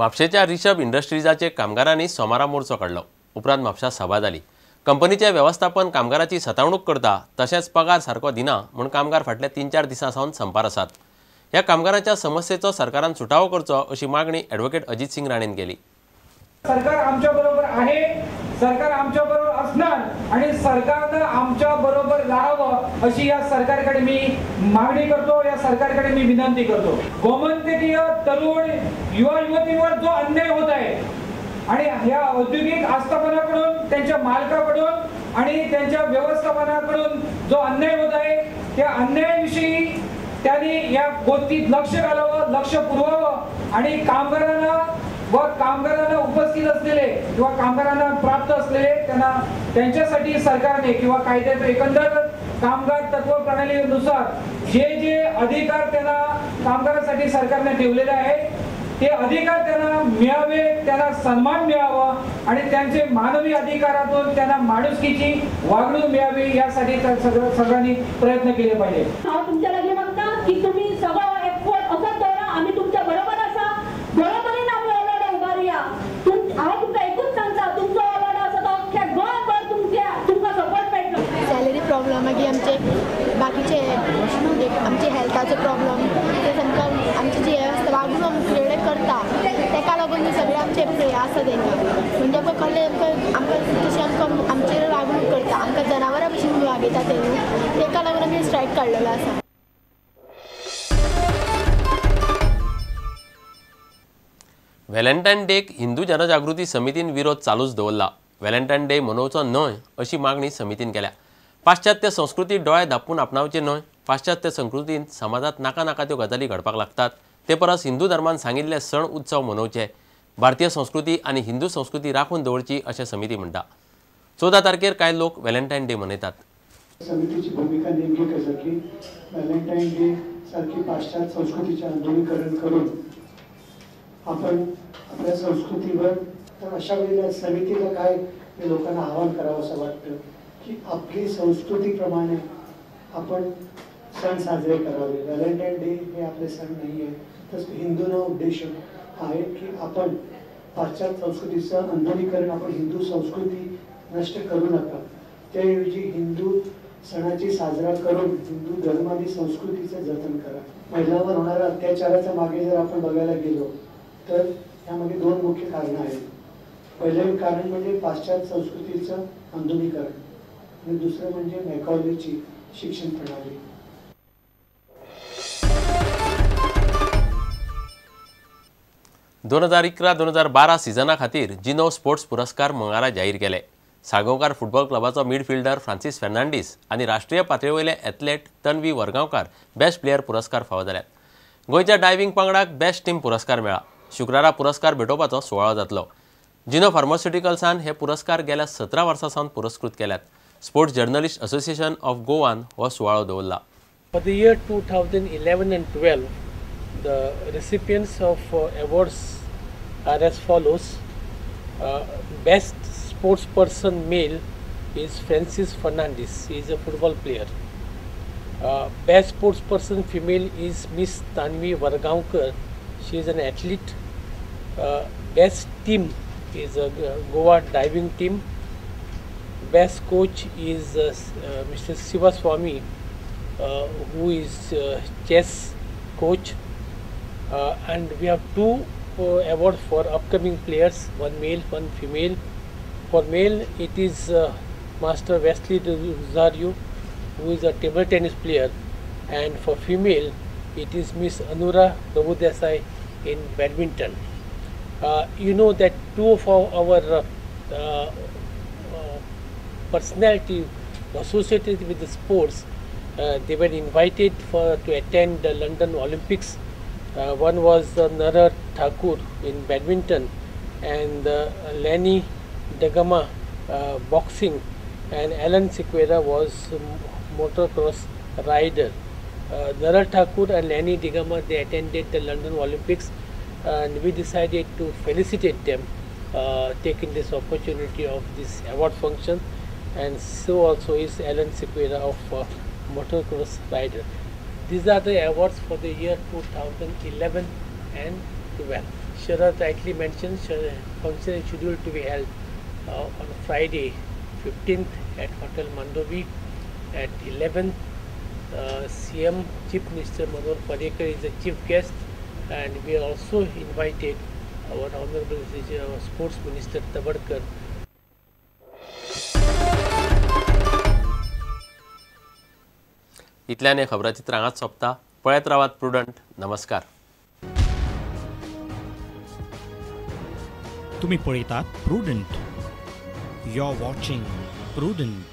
म्हापशेच्या रिषभ इंडस्ट्रीजाचे कामगारांनी सोमारा मोर्चो काढलो। उपरांत म्हापशा सभा जाली। कंपनीचे व्यवस्थापन कामगाराची सतावणूक करता तशेंच पगार सारको दिना म्हूण कामगार फाटल्या 3-4 दिसां सावन संपार आसात। ह्या कामगारांच्या समस्येचो सरकारान सुटावो करचो अशी मागणी ॲडव्होकेट अजित सिंग राणेन केली। सरकार आमच्या बरोबर आहे, सरकार आमच्या बरोबर असणार आणि सरकारनं आमच्या बरोबर राहावं अशी या सरकारकडे मी मागणी करतो, या सरकारकडे मी विनंती करतो। गोमंतकीय तरुण युवा युवतींवर जो अन्याय होत आहे आणि ह्या औद्योगिक आस्थापनाकडून, त्यांच्या मालकाकडून आणि त्यांच्या व्यवस्थापनाकडून जो अन्याय होत आहे त्या अन्यायाविषयी त्यांनी या गोष्टीत लक्ष घालावं, लक्ष पुरवावं आणि कामगारांना उपस्थित असलेले किंवा कामगारांना प्राप्त असलेले त्यांच्यासाठी सरकारने किंवा कायद्यात एकंदर कामगार तत्व प्रणालीनुसार जे अधिकार त्यांना कामगारांसाठी सरकारने ठेवलेले आहे ते अधिकार त्यांना मिळावे, त्यांना सन्मान मिळावा आणि त्यांचे मानवी अधिकारातून त्यांना माणुसकीची वागणूक मिळावी यासाठी सगळ्यांनी प्रयत्न केले पाहिजे। तुमच्या लगे बघता की तुम्ही सगळं एफर्ट असं करा, आम्ही तुमच्या बरोबर असा बरोबरीने आम्ही ओलाडा उभारूया। तुमचा एकूच सांगता तुमचा ओलाडा असं तो अख्ख्या गावभर तुमका सपोर्ट भेटलो। सॅलरी प्रॉब्लेम मागीर आमचे बाकीचे आमचे हेल्थाचो प्रॉब्लेम ते समका आमची जी वागणूक आमचे करता तेका लागून सगळे आमचे प्रयास तेंका म्हणजे पळय कसले आमकां तशें आमकां आमचेर वागणूक करता, आमकां जनावरां भशेन वागयता तेका लागून आमी स्ट्रायक काडलेलो आसा। व्हॅलेंटायन डेक हिंदू जनजागृती समितीन विरोध चालूच दवरला। व्हॅलेंटायन डे मनोवचो न्हय अशी मागणी समितीन केल्या। पाश्चात्य संस्कृती डोळे धापून आपणावचे न्हय। पाश्चात्य संस्कृतीन समाजात नाका नाका त्यो गजाली घडपाक लागतात। ते परस हिंदू धर्मान सांगिल्ले सण उत्सव मनोवचे। भारतीय संस्कृती आनी हिंदू संस्कृती राखून दवरची अशें समिती म्हणटा। 14 तारखेर कांय लोक व्हॅलेंटायन डे मनयतात। समितीची भूमिका नेमकी कशी की व्हॅलेंटाईन डे सारखी पाश्चात्य संस्कृतीचे आधुनिकीकरण करून आपण आपल्या संस्कृतीवर तर अशा वेळेला समितीला काय लोकांना आवाहन करावं असं वाटतं की आपली संस्कृतीप्रमाणे आपण सण साजरे करावे। व्हॅलेंटाईन डे हे आपले सण नाही आहे, तर हिंदूंना उद्देश आहे की आपण पाश्चात्य संस्कृतीचं आधुनिकीकरण, आपण हिंदू संस्कृती नष्ट करू नका, त्याऐवजी हिंदू सणाची साजरा करून हिंदू धर्म आणि संस्कृतीचं जतन करा। महिलांवर होणाऱ्या अत्याचाराच्या मागे जर आपण बघायला गेलो तर यामध्ये 2 मुख्य कारण आहेत। पहिले कारण म्हणजे पाश्चात्य संस्कृतीचं आधुनिकीकरण आणि दुसरं म्हणजे मॅकॉलेची शिक्षण प्रणाली। दोन 2011-2012 सिझना खातीर जिनो स्पोर्ट्स पुरस्कार मंगळारा जाहीर केले। साळगांवकार फुटबॉल क्लबाचो मिडफिल्डर फ्रांसीस फेर्नांडीस आनी राष्ट्रीय पातळीवयले athlete Tanvi Vargaonkar best player पुरस्कार फावो जाल्यात। गोंयच्या डायव्हिंग पंगडाक बेस्ट टीम पुरस्कार मेळ्ळा। शुक्रारा पुरस्कार भेटोवपाचो सुवाळो जातलो। जिनो फार्मास्युटिकल्सान हे पुरस्कार गेल्या 17 वर्सां सावन पुरस्कृत केल्यात। स्पोर्ट्स जर्नलिस्ट असोसिएशन ऑफ गोवान हो सुवाळो दवरला। For the year 2011 and 12, the recipients of awards are as follows. Best sports person male is Francis Fernandez. He is a football player. Best sports person female is Miss Tanvi Vargaonkar. She is an athlete. Best team is a Goa diving team. Best coach is Mr. Sivaswamy, who is chess coach. And we have 2 awards for upcoming players, one male, one female. For male, it is Master Wesley de Rosario, who is a table tennis player, and for female, it is Miss Anura Prabhudesai in badminton. You know that 2 of our personality associated with the sports, they were invited to attend the London Olympics. One was Narar Thakur in badminton, and Lenny Degama boxing, and Alan Sequeira was motocross rider. Narar Thakur and Lenny Degama, they attended the London Olympics, and we decided to felicitate them taking this opportunity of this award function, and so also is Alan Sequeira of motocross rider. These are the awards for the year 2011 and 12. Sharad rightly mentioned, function is scheduled to be held on Friday 15th at Hotel Mandovi at 11. CM Chief Minister Manor Parrikar is the chief guest, and we are also invited our Honorable Sports Minister Tabadkar. इतल्याने खबराचित्र हांगाच सोंपता. पळयत रावात prudent. नमस्कार. तुम्ही पळयतात Prudent. You are watching prudent.